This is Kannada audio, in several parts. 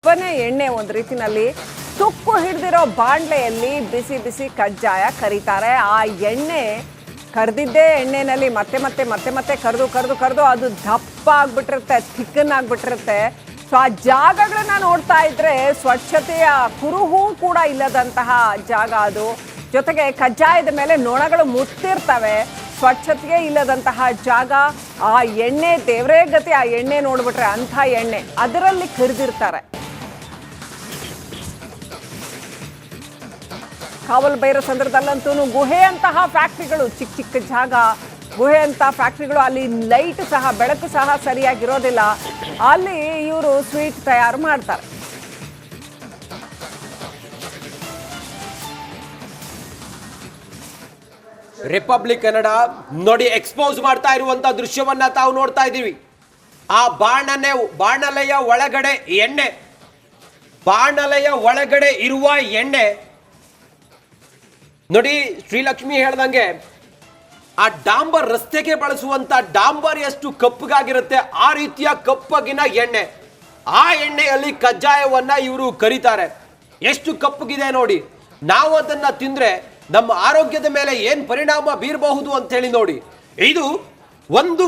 ಎಣ್ಣೆ ಒಂದು ರೀತಿನಲ್ಲಿ ತುಕ್ಕು ಹಿಡಿದಿರೋ ಬಾಂಡ್ಲೆಯಲ್ಲಿ ಬಿಸಿ ಬಿಸಿ ಕಜ್ಜಾಯ ಕರೀತಾರೆ. ಆ ಎಣ್ಣೆ ಕರ್ದಿದ್ದೇ ಎಣ್ಣೆನಲ್ಲಿ ಮತ್ತೆ ಮತ್ತೆ ಮತ್ತೆ ಮತ್ತೆ ಕರೆದು ಅದು ದಪ್ಪ ಆಗ್ಬಿಟ್ಟಿರುತ್ತೆ, ಥಿಕ್ಕನ್ ಆಗ್ಬಿಟ್ಟಿರುತ್ತೆ. ಸೊ ಆ ಜಾಗಗಳನ್ನ ನೋಡ್ತಾ ಇದ್ರೆ ಸ್ವಚ್ಛತೆಯ ಕುರುಹೂ ಕೂಡ ಇಲ್ಲದಂತಹ ಜಾಗ ಅದು. ಜೊತೆಗೆ ಕಜ್ಜಾಯದ ಮೇಲೆ ನೊಣಗಳು ಮುತ್ತಿರ್ತವೆ. ಸ್ವಚ್ಛತೆಗೆ ಇಲ್ಲದಂತಹ ಜಾಗ. ಆ ಎಣ್ಣೆ ದೇವರೇ ಗತಿ. ಆ ಎಣ್ಣೆ ನೋಡ್ಬಿಟ್ರೆ ಅಂಥ ಎಣ್ಣೆ ಅದರಲ್ಲಿ ಕರಿದಿರ್ತಾರೆ. ಕಾವಲ್ ಬೈರೋ ಸಂದರ್ಭದಲ್ಲಂತೂ ಗುಹೆಯಂತಹ ಫ್ಯಾಕ್ಟ್ರಿಗಳು, ಚಿಕ್ಕ ಚಿಕ್ಕ ಜಾಗ, ಗುಹೆಯಂಥ ಫ್ಯಾಕ್ಟ್ರಿಗಳು, ಅಲ್ಲಿ ಲೈಟ್ ಸಹ, ಬೆಳಕು ಸಹ ಸರಿಯಾಗಿರೋದಿಲ್ಲ. ಅಲ್ಲಿ ಇವರು ಸ್ವೀಟ್ ತಯಾರು ಮಾಡ್ತಾರೆ. ರಿಪಬ್ಲಿಕ್ ಕನ್ನಡ ನೋಡಿ ಎಕ್ಸ್ಪೋಸ್ ಮಾಡ್ತಾ ಇರುವಂತ ದೃಶ್ಯವನ್ನ ತಾವು ನೋಡ್ತಾ ಇದ್ದೀವಿ. ಆ ಬಾಣಲೆಯ ಒಳಗಡೆ ಎಣ್ಣೆ, ಬಾಣಲೆಯ ಒಳಗಡೆ ಇರುವ ಎಣ್ಣೆ ನೋಡಿ. ಶ್ರೀಲಕ್ಷ್ಮಿ ಹೇಳ್ದಂಗೆ ಆ ಡಾಂಬರ್, ರಸ್ತೆಗೆ ಬಳಸುವಂತ ಡಾಂಬರ್ ಎಷ್ಟು ಕಪ್ಪಗಾಗಿರುತ್ತೆ ಆ ರೀತಿಯ ಕಪ್ಪಗಿನ ಎಣ್ಣೆ. ಆ ಎಣ್ಣೆಯಲ್ಲಿ ಕಜ್ಜಾಯವನ್ನ ಇವರು ಕರೀತಾರೆ. ಎಷ್ಟು ಕಪ್ಪಗಿದೆ ನೋಡಿ. ನಾವು ಅದನ್ನ ತಿಂದ್ರೆ ನಮ್ಮ ಆರೋಗ್ಯದ ಮೇಲೆ ಏನ್ ಪರಿಣಾಮ ಬೀರಬಹುದು ಅಂತ ಹೇಳಿ ನೋಡಿ. ಇದು ಒಂದು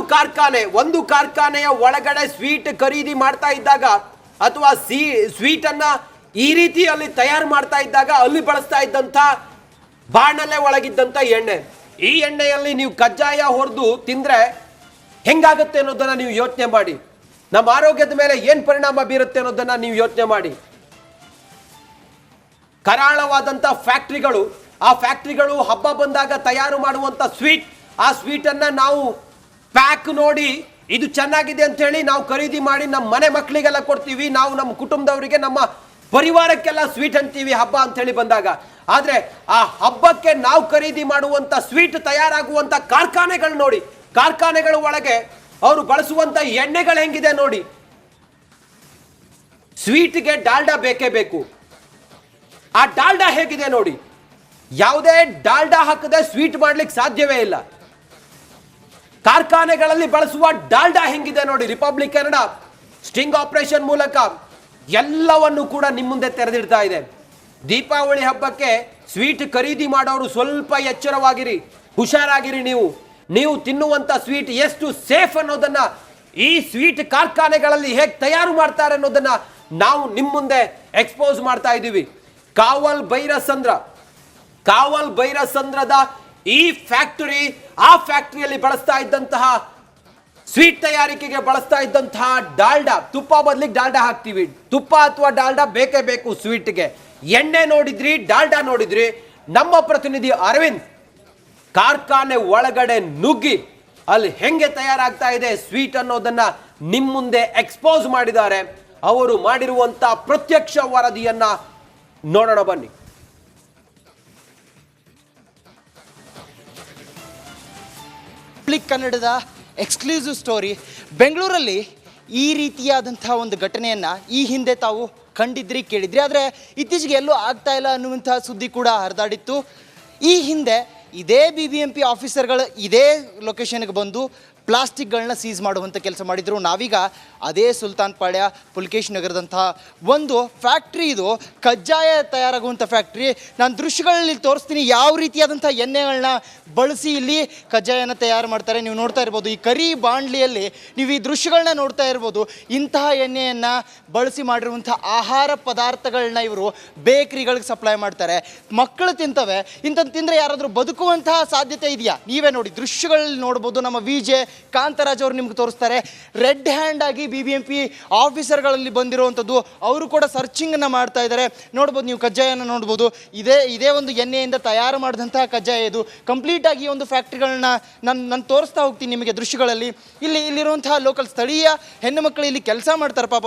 ಕಾರ್ಖಾನೆಯ ಒಳಗಡೆ ಸ್ವೀಟ್ ಖರೀದಿ ಮಾಡ್ತಾ ಇದ್ದಾಗ ಅಥವಾ ಸ್ವೀಟ್ ಅನ್ನ ಈ ರೀತಿಯಲ್ಲಿ ತಯಾರು ಮಾಡ್ತಾ ಇದ್ದಾಗ ಅಲ್ಲಿ ಬಳಸ್ತಾ ಇದ್ದಂತ ಬಾಣಲೆ ಒಳಗಿದ್ದಂತ ಎಣ್ಣೆ. ಈ ಎಣ್ಣೆಯಲ್ಲಿ ನೀವು ಕಜ್ಜಾಯ ಹೊಡೆದು ತಿಂದ್ರೆ ಹೆಂಗಾಗುತ್ತೆ ಅನ್ನೋದನ್ನ ನೀವು ಯೋಚನೆ ಮಾಡಿ. ನಮ್ಮ ಆರೋಗ್ಯದ ಮೇಲೆ ಏನ್ ಪರಿಣಾಮ ಬೀರುತ್ತೆ ಅನ್ನೋದನ್ನ ನೀವು ಯೋಚನೆ ಮಾಡಿ. ಕರಾಳವಾದಂತ ಫ್ಯಾಕ್ಟ್ರಿಗಳು, ಆ ಫ್ಯಾಕ್ಟ್ರಿಗಳು ಹಬ್ಬ ಬಂದಾಗ ತಯಾರು ಮಾಡುವಂತ ಸ್ವೀಟ್, ಆ ಸ್ವೀಟ್ ಅನ್ನ ನಾವು ಪ್ಯಾಕ್ ನೋಡಿ ಇದು ಚೆನ್ನಾಗಿದೆ ಅಂತ ಹೇಳಿ ನಾವು ಖರೀದಿ ಮಾಡಿ ನಮ್ಮ ಮನೆ ಮಕ್ಕಳಿಗೆಲ್ಲ ಕೊಡ್ತೀವಿ. ನಾವು ನಮ್ಮ ಕುಟುಂಬದವರಿಗೆ, ನಮ್ಮ ಪರಿವಾರಕ್ಕೆಲ್ಲ ಸ್ವೀಟ್ ಅಂತೀವಿ ಹಬ್ಬ ಅಂತ ಹೇಳಿ ಬಂದಾಗ. ಆದ್ರೆ ಆ ಹಬ್ಬಕ್ಕೆ ನಾವು ಖರೀದಿ ಮಾಡುವಂತ ಸ್ವೀಟ್ ತಯಾರಾಗುವಂತ ಕಾರ್ಖಾನೆಗಳು ನೋಡಿ. ಕಾರ್ಖಾನೆಗಳ ಒಳಗೆ ಅವರು ಬಳಸುವಂತ ಎಣ್ಣೆಗಳು ಹೆಂಗಿದೆ ನೋಡಿ. ಸ್ವೀಟ್ಗೆ ಡಾಲ್ಡಾ ಬೇಕೇ ಬೇಕು. ಆ ಡಾಲ್ಡಾ ಹೇಗಿದೆ ನೋಡಿ. ಯಾವುದೇ ಡಾಲ್ಡಾ ಹಾಕದೆ ಸ್ವೀಟ್ ಮಾಡ್ಲಿಕ್ಕೆ ಸಾಧ್ಯವೇ ಇಲ್ಲ. ಕಾರ್ಖಾನೆಗಳಲ್ಲಿ ಬಳಸುವ ಡಾಲ್ಡಾ ಹೆಂಗಿದೆ ನೋಡಿ. ರಿಪಬ್ಲಿಕ್ ಕನ್ನಡ ಸ್ಟಿಂಗ್ ಆಪರೇಷನ್ ಮೂಲಕ ಎಲ್ಲವನ್ನು ಕೂಡ ನಿಮ್ಮ ಮುಂದೆ ತೆರೆದಿಡ್ತಾ ಇದೆ. ದೀಪಾವಳಿ ಹಬ್ಬಕ್ಕೆ ಸ್ವೀಟ್ ಖರೀದಿ ಮಾಡೋರು ಸ್ವಲ್ಪ ಎಚ್ಚರವಾಗಿರಿ, ಹುಷಾರಾಗಿರಿ. ನೀವು ತಿನ್ನುವಂತ ಸ್ವೀಟ್ ಎಷ್ಟು ಸೇಫ್ ಅನ್ನೋದನ್ನ, ಈ ಸ್ವೀಟ್ ಕಾರ್ಖಾನೆಗಳಲ್ಲಿ ಹೇಗೆ ತಯಾರು ಮಾಡ್ತಾರೆ ಅನ್ನೋದನ್ನ ನಾವು ನಿಮ್ಮ ಮುಂದೆ ಎಕ್ಸ್ಪೋಸ್ ಮಾಡ್ತಾ ಇದ್ದೀವಿ. ಕಾವಲ್ ಬೈರಸಂದ್ರದ ಈ ಫ್ಯಾಕ್ಟರಿ, ಆ ಫ್ಯಾಕ್ಟರಿಯಲ್ಲಿ ಬಳಸ್ತಾ ಇದ್ದಂತಹ ಸ್ವೀಟ್ ತಯಾರಿಕೆಗೆ ಬಳಸ್ತಾ ಇದ್ದಂತಹ ಡಾಲ್ಡಾ, ತುಪ್ಪ ಬದಲಿಗೆ ಡಾಲ್ಡಾ ಹಾಕ್ತೀವಿ. ತುಪ್ಪ ಅಥವಾ ಡಾಲ್ಡಾ ಬೇಕೇ ಬೇಕು ಸ್ವೀಟ್ಗೆ. ಎಣ್ಣೆ ನೋಡಿದ್ರಿ, ಡಾಲ್ಡಾ ನೋಡಿದ್ರಿ. ನಮ್ಮ ಪ್ರತಿನಿಧಿ ಅರವಿಂದ್ ಕಾರ್ಖಾನೆ ಒಳಗಡೆ ನುಗ್ಗಿ ಅಲ್ಲಿ ಹೆಂಗೆ ತಯಾರಾಗ್ತಾ ಇದೆ ಸ್ವೀಟ್ ಅನ್ನೋದನ್ನ ನಿಮ್ಮ ಮುಂದೆ ಎಕ್ಸ್ಪೋಸ್ ಮಾಡಿದ್ದಾರೆ. ಅವರು ಮಾಡಿರುವಂತ ಪ್ರತ್ಯಕ್ಷ ವರದಿಯನ್ನ ನೋಡೋಣ ಬನ್ನಿ. ರಿಪಬ್ಲಿಕ್ ಕನ್ನಡದ ಎಕ್ಸ್ಕ್ಲೂಸಿವ್ ಸ್ಟೋರಿ. ಬೆಂಗಳೂರಲ್ಲಿ ಈ ರೀತಿಯಾದಂಥ ಒಂದು ಘಟನೆಯನ್ನು ಈ ಹಿಂದೆ ತಾವು ಕಂಡಿದ್ರಿ, ಕೇಳಿದ್ರಿ. ಆದರೆ ಇತ್ತೀಚೆಗೆ ಎಲ್ಲೂ ಆಗ್ತಾ ಇಲ್ಲ ಅನ್ನುವಂಥ ಸುದ್ದಿ ಕೂಡ ಹರಿದಾಡಿತ್ತು. ಈ ಹಿಂದೆ ಇದೇ BBMP ಆಫೀಸರ್ಗಳು ಇದೇ ಲೊಕೇಶನ್ಗೆ ಬಂದು ಪ್ಲಾಸ್ಟಿಕ್ಗಳನ್ನ ಸೀಸ್ ಮಾಡುವಂಥ ಕೆಲಸ ಮಾಡಿದರು. ನಾವೀಗ ಅದೇ ಸುಲ್ತಾನ್ ಪಾಳ್ಯ, ಪುಲ್ಕೇಶ್ ನಗರದಂತಹ ಒಂದು ಫ್ಯಾಕ್ಟ್ರಿ, ಇದು ಕಜ್ಜಾಯ ತಯಾರಾಗುವಂಥ ಫ್ಯಾಕ್ಟ್ರಿ. ನಾನು ದೃಶ್ಯಗಳಲ್ಲಿ ತೋರಿಸ್ತೀನಿ ಯಾವ ರೀತಿಯಾದಂಥ ಎಣ್ಣೆಗಳನ್ನ ಬಳಸಿ ಇಲ್ಲಿ ಕಜ್ಜಾಯನ ತಯಾರು ಮಾಡ್ತಾರೆ. ನೀವು ನೋಡ್ತಾ ಇರ್ಬೋದು ಈ ಕರಿ ಬಾಂಡ್ಲಿಯಲ್ಲಿ, ನೀವು ಈ ದೃಶ್ಯಗಳನ್ನ ನೋಡ್ತಾ ಇರ್ಬೋದು. ಇಂತಹ ಎಣ್ಣೆಯನ್ನು ಬಳಸಿ ಮಾಡಿರುವಂಥ ಆಹಾರ ಪದಾರ್ಥಗಳನ್ನ ಇವರು ಬೇಕ್ರಿಗಳಿಗೆ ಸಪ್ಲೈ ಮಾಡ್ತಾರೆ. ಮಕ್ಕಳು ತಿಂತವೆ. ಇಂಥದ್ದು ತಿಂದರೆ ಯಾರಾದರೂ ಬದುಕುವಂತಹ ಸಾಧ್ಯತೆ ಇದೆಯಾ? ನೀವೇ ನೋಡಿ, ದೃಶ್ಯಗಳಲ್ಲಿ ನೋಡ್ಬೋದು. ನಮ್ಮ ವಿಜೆ ಕಾಂತರಾಜ್ ಅವರು ನಿಮ್ಗೆ ತೋರಿಸ್ತಾರೆ. ರೆಡ್ ಹ್ಯಾಂಡ್ ಆಗಿ BBMP ಆಫೀಸರ್ಗಳಲ್ಲಿ ಬಂದಿರುವಂಥದ್ದು. ಅವರು ಕೂಡ ಸರ್ಚಿಂಗನ್ನು ಮಾಡ್ತಾ ಇದ್ದಾರೆ. ನೋಡ್ಬೋದು ನೀವು, ಕಜ್ಜಾಯನ ನೋಡ್ಬೋದು. ಇದೇ ಒಂದು ಎಣ್ಣೆಯಿಂದ ತಯಾರು ಮಾಡಿದಂತಹ ಕಜ್ಜಾಯ ಇದು. ಕಂಪ್ಲೀಟ್ ಆಗಿ ಒಂದು ಫ್ಯಾಕ್ಟ್ರಿಗಳನ್ನ ನಾನು ತೋರಿಸ್ತಾ ಹೋಗ್ತೀನಿ ನಿಮಗೆ ದೃಶ್ಯಗಳಲ್ಲಿ. ಇಲ್ಲಿರುವಂತಹ ಲೋಕಲ್ ಸ್ಥಳೀಯ ಹೆಣ್ಣು ಮಕ್ಕಳು ಇಲ್ಲಿ ಕೆಲಸ ಮಾಡ್ತಾರೆ. ಪಾಪ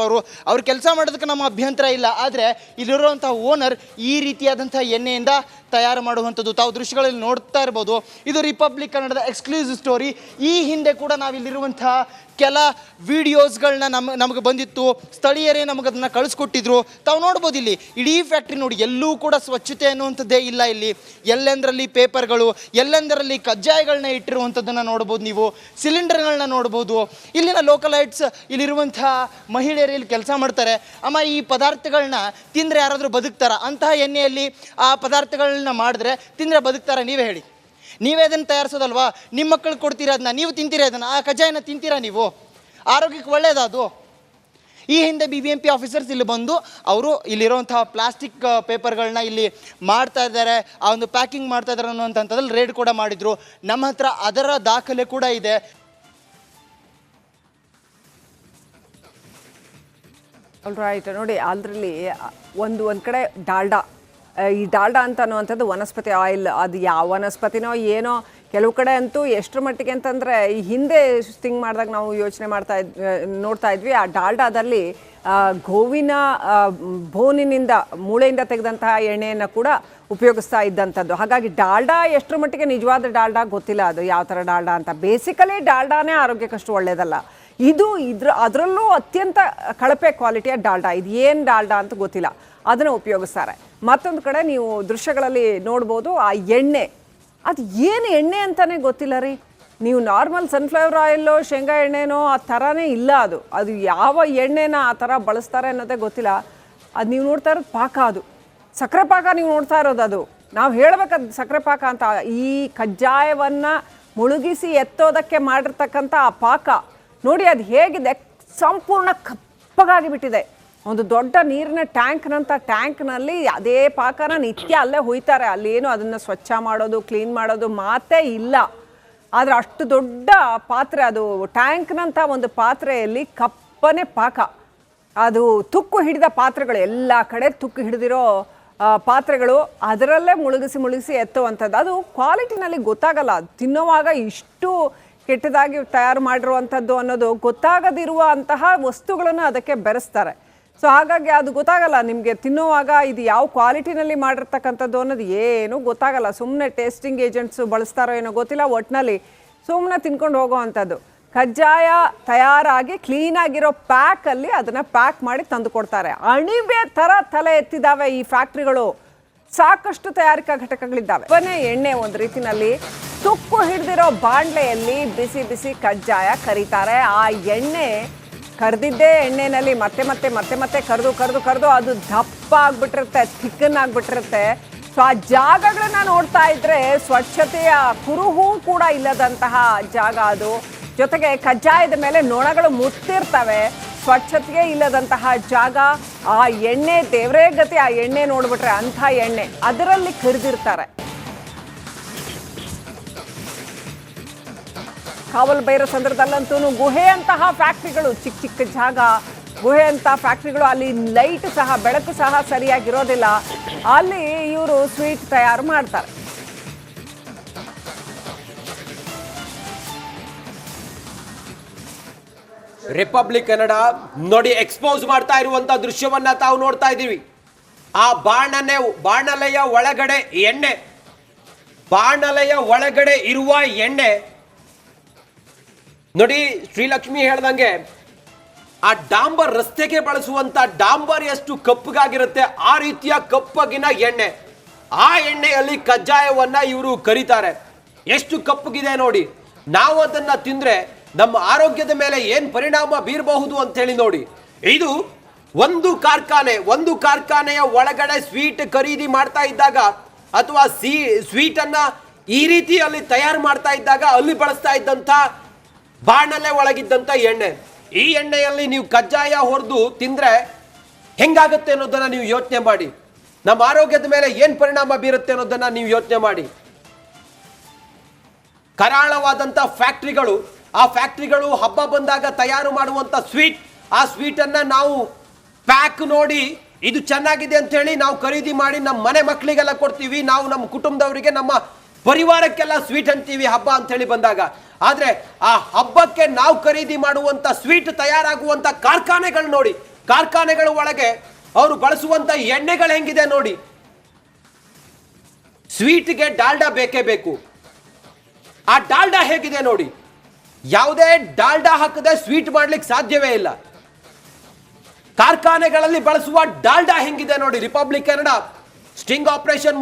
ಅವ್ರು ಕೆಲಸ ಮಾಡೋದಕ್ಕೆ ನಮ್ಮ ಅಭ್ಯಂತರ ಇಲ್ಲ. ಆದರೆ ಇಲ್ಲಿರುವಂತಹ ಓನರ್ ಈ ರೀತಿಯಾದಂತಹ ಎಣ್ಣೆಯಿಂದ ತಯಾರು ಮಾಡುವಂಥದ್ದು ತಾವು ದೃಶ್ಯಗಳಲ್ಲಿ ನೋಡ್ತಾ ಇರ್ಬೋದು. ಇದು ರಿಪಬ್ಲಿಕ್ ಕನ್ನಡದ ಎಕ್ಸ್ಕ್ಲೂಸಿವ್ ಸ್ಟೋರಿ. ಈ ಹಿಂದೆ ಕೂಡ ನಾವಿಲ್ಲಿರುವಂತಹ ಕೆಲ ವಿಡಿಯೋಸ್ಗಳನ್ನ ನಮಗೆ ಬಂದಿತ್ತು, ಸ್ಥಳೀಯರೇ ನಮಗೆ ಅದನ್ನು ಕಳಿಸ್ಕೊಟ್ಟಿದ್ರು. ತಾವು ನೋಡ್ಬೋದು ಇಲ್ಲಿ ಇಡೀ ಫ್ಯಾಕ್ಟ್ರಿ ನೋಡಿ, ಎಲ್ಲೂ ಕೂಡ ಸ್ವಚ್ಛತೆ ಅನ್ನುವಂಥದ್ದೇ ಇಲ್ಲ. ಇಲ್ಲಿ ಎಲ್ಲೆಂದರಲ್ಲಿ ಪೇಪರ್ಗಳು, ಎಲ್ಲೆಂದರಲ್ಲಿ ಕಜ್ಜಾಯಗಳನ್ನ ಇಟ್ಟಿರುವಂಥದ್ದನ್ನು ನೋಡ್ಬೋದು. ನೀವು ಸಿಲಿಂಡರ್ಗಳನ್ನ ನೋಡ್ಬೋದು. ಇಲ್ಲಿನ ಲೋಕಲೈಟ್ಸ್, ಇಲ್ಲಿರುವಂಥ ಮಹಿಳೆಯರು ಇಲ್ಲಿ ಕೆಲಸ ಮಾಡ್ತಾರೆ. ಅಮ್ಮ, ಈ ಪದಾರ್ಥಗಳನ್ನ ತಿಂದರೆ ಯಾರಾದರೂ ಬದುಕ್ತಾರ? ಅಂತಹ ಎಣ್ಣೆಯಲ್ಲಿ ಆ ಪದಾರ್ಥಗಳನ್ನ ಮಾಡಿದ್ರೆ ತಿಂದರೆ ಬದುಕ್ತಾರ? ನೀವೇ ಹೇಳಿ. ನೀವೇ ಅದನ್ನು ತಯಾರಿಸೋದಲ್ವಾ? ನಿಮ್ಮ ಮಕ್ಕಳಿಗೆ ಕೊಡ್ತೀರಾ ಅದನ್ನ, ನೀವು ತಿಂತೀರಾ ಅದನ್ನು? ಆ ಕಜ್ಜಾಯನ ತಿಂತೀರಾ ನೀವು? ಆರೋಗ್ಯಕ್ಕೆ ಒಳ್ಳೆಯದದು. ಈ ಹಿಂದೆ BBMP ಆಫೀಸರ್ಸ್ ಇಲ್ಲಿ ಬಂದು ಅವರು ಇಲ್ಲಿರುವಂತಹ ಪ್ಲಾಸ್ಟಿಕ್ ಪೇಪರ್ಗಳನ್ನ ಇಲ್ಲಿ ಮಾಡ್ತಾ ಇದ್ದಾರೆ, ಆ ಒಂದು ಪ್ಯಾಕಿಂಗ್ ಮಾಡ್ತಾ ಇದ್ದಾರೆ ಅನ್ನುವಂಥದ್ರಲ್ಲಿ ರೇಡ್ ಕೂಡ ಮಾಡಿದ್ರು. ನಮ್ಮ ಹತ್ರ ಅದರ ದಾಖಲೆ ಕೂಡ ಇದೆ. ರೈಟ್, ನೋಡಿ ಅದರಲ್ಲಿ ಒಂದು ಕಡೆ ಡಾಲ್ಡಾ, ಈ ಡಾಲ್ಡಾ ಅಂತ ಅನ್ನುವಂಥದ್ದು ವನಸ್ಪತಿ ಆಯಿಲ್. ಅದು ಯಾವ ವನಸ್ಪತಿನೋ ಏನೋ, ಕೆಲವು ಕಡೆ ಅಂತೂ ಎಷ್ಟರ ಮಟ್ಟಿಗೆ ಅಂತಂದರೆ ಈ ಹಿಂದೆ ಥಿಂಕ್ ಮಾಡಿದಾಗ ನಾವು ಯೋಚನೆ ನೋಡ್ತಾ ಇದ್ವಿ, ಆ ಡಾಲ್ಡಾದಲ್ಲಿ ಗೋವಿನ ಬೋನಿನಿಂದ, ಮೂಳೆಯಿಂದ ತೆಗೆದಂತಹ ಎಣ್ಣೆಯನ್ನು ಕೂಡ ಉಪಯೋಗಿಸ್ತಾ ಇದ್ದಂಥದ್ದು. ಹಾಗಾಗಿ ಡಾಲ್ಡಾ ಎಷ್ಟರ ಮಟ್ಟಿಗೆ ನಿಜವಾದ ಡಾಲ್ಡಾ ಗೊತ್ತಿಲ್ಲ, ಅದು ಯಾವ ಥರ ಡಾಲ್ಡಾ ಅಂತ. ಬೇಸಿಕಲಿ ಡಾಲ್ಡಾನೇ ಆರೋಗ್ಯಕ್ಕಷ್ಟು ಒಳ್ಳೆಯದಲ್ಲ. ಅದರಲ್ಲೂ ಅತ್ಯಂತ ಕಳಪೆ ಕ್ವಾಲಿಟಿಯ ಡಾಲ್ಡಾ, ಇದು ಏನು ಡಾಲ್ಡಾ ಅಂತ ಗೊತ್ತಿಲ್ಲ, ಅದನ್ನು ಉಪಯೋಗಿಸ್ತಾರೆ. ಮತ್ತೊಂದು ಕಡೆ ನೀವು ದೃಶ್ಯಗಳಲ್ಲಿ ನೋಡ್ಬೋದು, ಆ ಎಣ್ಣೆ, ಅದು ಏನು ಎಣ್ಣೆ ಅಂತಲೇ ಗೊತ್ತಿಲ್ಲ ರೀ. ನೀವು ನಾರ್ಮಲ್ ಸನ್ಫ್ಲವರ್ ಆಯಿಲ್ಲೋ ಶೇಂಗಾ ಎಣ್ಣೆನೋ ಆ ಥರನೇ ಇಲ್ಲ. ಅದು ಯಾವ ಎಣ್ಣೆನ ಆ ಥರ ಬಳಸ್ತಾರೆ ಅನ್ನೋದೇ ಗೊತ್ತಿಲ್ಲ. ಅದು ನೀವು ನೋಡ್ತಾ ಇರೋದು ಪಾಕ, ಅದು ಸಕ್ಕರೆ ಪಾಕ ನೀವು ನೋಡ್ತಾ ಇರೋದು. ಅದು ನಾವು ಹೇಳಬೇಕದು ಸಕ್ಕರೆ ಪಾಕ ಅಂತ. ಈ ಕಜ್ಜಾಯವನ್ನು ಮುಳುಗಿಸಿ ಎತ್ತೋದಕ್ಕೆ ಮಾಡಿರ್ತಕ್ಕಂಥ ಆ ಪಾಕ ನೋಡಿ, ಅದು ಹೇಗಿದೆ, ಸಂಪೂರ್ಣ ಕಪ್ಪಗಾಗಿ ಬಿಟ್ಟಿದೆ. ಒಂದು ದೊಡ್ಡ ನೀರಿನ ಟ್ಯಾಂಕ್ನಲ್ಲಿ ಅದೇ ಪಾಕನ ನಿತ್ಯ ಅಲ್ಲೇ ಹುಯ್ತಾರೆ. ಅಲ್ಲೇನು ಅದನ್ನು ಸ್ವಚ್ಛ ಮಾಡೋದು, ಕ್ಲೀನ್ ಮಾಡೋದು ಮಾತೇ ಇಲ್ಲ. ಆದರೆ ಅಷ್ಟು ದೊಡ್ಡ ಪಾತ್ರೆ, ಅದು ಟ್ಯಾಂಕ್ನಂಥ ಒಂದು ಪಾತ್ರೆಯಲ್ಲಿ ಕಪ್ಪನೆ ಪಾಕ. ಅದು ತುಕ್ಕು ಹಿಡಿದ ಪಾತ್ರೆಗಳು, ಎಲ್ಲ ಕಡೆ ತುಕ್ಕು ಹಿಡಿದಿರೋ ಪಾತ್ರೆಗಳು, ಅದರಲ್ಲೇ ಮುಳುಗಿಸಿ ಎತ್ತುವಂಥದ್ದು. ಅದು ಕ್ವಾಲಿಟಿನಲ್ಲಿ ಗೊತ್ತಾಗಲ್ಲ. ತಿನ್ನುವಾಗ ಇಷ್ಟು ಕೆಟ್ಟದಾಗಿ ತಯಾರು ಮಾಡಿರುವಂಥದ್ದು ಅನ್ನೋದು ಗೊತ್ತಾಗದಿರುವ ಅಂತಹ ವಸ್ತುಗಳನ್ನು ಅದಕ್ಕೆ ಬೆರೆಸ್ತಾರೆ. ಸೊ ಹಾಗಾಗಿ ಅದು ಗೊತ್ತಾಗಲ್ಲ ನಿಮಗೆ ತಿನ್ನುವಾಗ ಇದು ಯಾವ ಕ್ವಾಲಿಟಿನಲ್ಲಿ ಮಾಡಿರ್ತಕ್ಕಂಥದ್ದು ಅನ್ನೋದು ಏನೂ ಗೊತ್ತಾಗಲ್ಲ. ಸುಮ್ಮನೆ ಟೇಸ್ಟಿಂಗ್ ಏಜೆಂಟ್ಸು ಬಳಸ್ತಾರೋ ಏನೋ ಗೊತ್ತಿಲ್ಲ, ಒಟ್ಟಿನಲ್ಲಿ ಸುಮ್ಮನೆ ತಿನ್ಕೊಂಡು ಹೋಗೋ ಅಂಥದ್ದು. ಕಜ್ಜಾಯ ತಯಾರಾಗಿ ಕ್ಲೀನಾಗಿರೋ ಪ್ಯಾಕಲ್ಲಿ ಅದನ್ನು ಪ್ಯಾಕ್ ಮಾಡಿ ತಂದು ಕೊಡ್ತಾರೆ. ಅಣಿಬೆ ಥರ ತಲೆ ಎತ್ತಿದ್ದಾವೆ ಈ ಫ್ಯಾಕ್ಟ್ರಿಗಳು. ಸಾಕಷ್ಟು ತಯಾರಿಕಾ ಘಟಕಗಳಿದ್ದಾವೆ. ಎಣ್ಣೆ ಒಂದು ರೀತಿನಲ್ಲಿ ತುಕ್ಕು ಹಿಡಿದಿರೋ ಬಾಂಡ್ಲೆಯಲ್ಲಿ ಬಿಸಿ ಬಿಸಿ ಕಜ್ಜಾಯ ಕರೀತಾರೆ. ಆ ಎಣ್ಣೆ ಕರೆದಿದ್ದೇ ಎಣ್ಣೆನಲ್ಲಿ ಮತ್ತೆ ಕರೆದು ಅದು ದಪ್ಪ ಆಗ್ಬಿಟ್ಟಿರುತ್ತೆ, ಥಿಕ್ಕನ್ ಆಗ್ಬಿಟ್ಟಿರುತ್ತೆ. ಸೊ ಆ ಜಾಗಗಳನ್ನ ನೋಡ್ತಾ ಇದ್ರೆ ಸ್ವಚ್ಛತೆಯ ಕುರುಹೂ ಕೂಡ ಇಲ್ಲದಂತಹ ಜಾಗ ಅದು. ಜೊತೆಗೆ ಕಜ್ಜಾಯದ ಮೇಲೆ ನೊಣಗಳು ಮುತ್ತಿರ್ತವೆ, ಸ್ವಚ್ಛತೆಗೆ ಇಲ್ಲದಂತಹ ಜಾಗ. ಆ ಎಣ್ಣೆ ದೇವರೇ ಗತಿ, ಆ ಎಣ್ಣೆ ನೋಡ್ಬಿಟ್ರೆ ಅಂಥ ಎಣ್ಣೆ ಅದರಲ್ಲಿ ಕರೆದಿರ್ತಾರೆ. ಕಾವಲು ಬೈರೋ ಸಂದರ್ಭದಲ್ಲಂತೂ ಗುಹೆಯಂತಹ ಫ್ಯಾಕ್ಟ್ರಿಗಳು, ಚಿಕ್ಕ ಜಾಗ, ಗುಹೆಯಂಥ ಫ್ಯಾಕ್ಟ್ರಿಗಳು, ಅಲ್ಲಿ ಲೈಟ್ ಸಹ, ಬೆಳಕು ಸಹ ಸರಿಯಾಗಿರೋದಿಲ್ಲ. ಅಲ್ಲಿ ಇವರು ಸ್ವೀಟ್ ತಯಾರು ಮಾಡ್ತಾರೆ. ರಿಪಬ್ಲಿಕ್ ಕನ್ನಡ ನೋಡಿ ಎಕ್ಸ್ಪೋಸ್ ಮಾಡ್ತಾ ಇರುವಂತ ದೃಶ್ಯವನ್ನ ತಾವು ನೋಡ್ತಾ ಇದ್ದೀವಿ. ಆ ಬಾಣಲೆಯ ಒಳಗಡೆ ಎಣ್ಣೆ, ಬಾಣಲೆಯ ಒಳಗಡೆ ಇರುವ ಎಣ್ಣೆ ನೋಡಿ. ಶ್ರೀಲಕ್ಷ್ಮಿ ಹೇಳ್ದಂಗೆ ಆ ಡಾಂಬರ್, ರಸ್ತೆಗೆ ಬಳಸುವಂತ ಡಾಂಬರ್ ಎಷ್ಟು ಕಪ್ಪಗಾಗಿರುತ್ತೆ ಆ ರೀತಿಯ ಕಪ್ಪಗಿನ ಎಣ್ಣೆ. ಆ ಎಣ್ಣೆಯಲ್ಲಿ ಕಜ್ಜಾಯವನ್ನ ಇವರು ಕರೀತಾರೆ. ಎಷ್ಟು ಕಪ್ಪಗಿದೆ ನೋಡಿ. ನಾವು ಅದನ್ನ ತಿಂದ್ರೆ ನಮ್ಮ ಆರೋಗ್ಯದ ಮೇಲೆ ಏನ್ ಪರಿಣಾಮ ಬೀರಬಹುದು ಅಂತ ಹೇಳಿ ನೋಡಿ. ಇದು ಒಂದು ಕಾರ್ಖಾನೆಯ ಒಳಗಡೆ ಸ್ವೀಟ್ ಖರೀದಿ ಮಾಡ್ತಾ ಇದ್ದಾಗ, ಅಥವಾ ಸ್ವೀಟ್ ಅನ್ನ ಈ ರೀತಿಯಲ್ಲಿ ತಯಾರು ಮಾಡ್ತಾ ಇದ್ದಾಗ ಅಲ್ಲಿ ಬಳಸ್ತಾ ಇದ್ದಂತ ಬಾಣಲೆ ಒಳಗಿದ್ದಂತ ಎಣ್ಣೆ. ಈ ಎಣ್ಣೆಯಲ್ಲಿ ನೀವು ಕಜ್ಜಾಯ ಹೊಡೆದು ತಿಂದ್ರೆ ಹೆಂಗಾಗುತ್ತೆ ಅನ್ನೋದನ್ನ ನೀವು ಯೋಚನೆ ಮಾಡಿ. ನಮ್ಮ ಆರೋಗ್ಯದ ಮೇಲೆ ಏನ್ ಪರಿಣಾಮ ಬೀರುತ್ತೆ ಅನ್ನೋದನ್ನ ನೀವು ಯೋಚನೆ ಮಾಡಿ. ಕರಾಳವಾದಂತ ಫ್ಯಾಕ್ಟ್ರಿಗಳು, ಆ ಫ್ಯಾಕ್ಟ್ರಿಗಳು ಹಬ್ಬ ಬಂದಾಗ ತಯಾರು ಮಾಡುವಂತ ಸ್ವೀಟ್, ಆ ಸ್ವೀಟ್ ಅನ್ನ ನಾವು ಪ್ಯಾಕ್ ನೋಡಿ ಇದು ಚೆನ್ನಾಗಿದೆ ಅಂತ ಹೇಳಿ ನಾವು ಖರೀದಿ ಮಾಡಿ ನಮ್ಮ ಮನೆ ಮಕ್ಕಳಿಗೆಲ್ಲ ಕೊಡ್ತೀವಿ. ನಾವು ನಮ್ಮ ಕುಟುಂಬದವರಿಗೆ, ನಮ್ಮ ಪರಿವಾರಕ್ಕೆಲ್ಲ ಸ್ವೀಟ್ ಅಂತೀವಿ ಹಬ್ಬ ಅಂತ ಹೇಳಿ ಬಂದಾಗ. ಆದ್ರೆ ಆ ಹಬ್ಬಕ್ಕೆ ನಾವು ಖರೀದಿ ಮಾಡುವಂತ ಸ್ವೀಟ್ ತಯಾರಾಗುವಂತ ಕಾರ್ಖಾನೆಗಳು ನೋಡಿ, ಕಾರ್ಖಾನೆಗಳ ಒಳಗೆ ಅವರು ಬಳಸುವಂತ ಎಣ್ಣೆಗಳು ಹೆಂಗಿದೆ ನೋಡಿ. ಸ್ವೀಟ್ಗೆ ಡಾಲ್ಡಾ ಬೇಕೇ ಬೇಕು. ಆ ಡಾಲ್ಡಾ ಹೇಗಿದೆ ನೋಡಿ. ಯಾವುದೇ ಡಾಲ್ಡಾ ಹಾಕದೆ ಸ್ವೀಟ್ ಮಾಡ್ಲಿಕ್ಕೆ ಸಾಧ್ಯವೇ ಇಲ್ಲ. ಕಾರ್ಖಾನೆಗಳಲ್ಲಿ ಬಳಸುವ ಡಾಲ್ಡಾ ಹೆಂಗಿದೆ ನೋಡಿ. Republic Kannada sting operation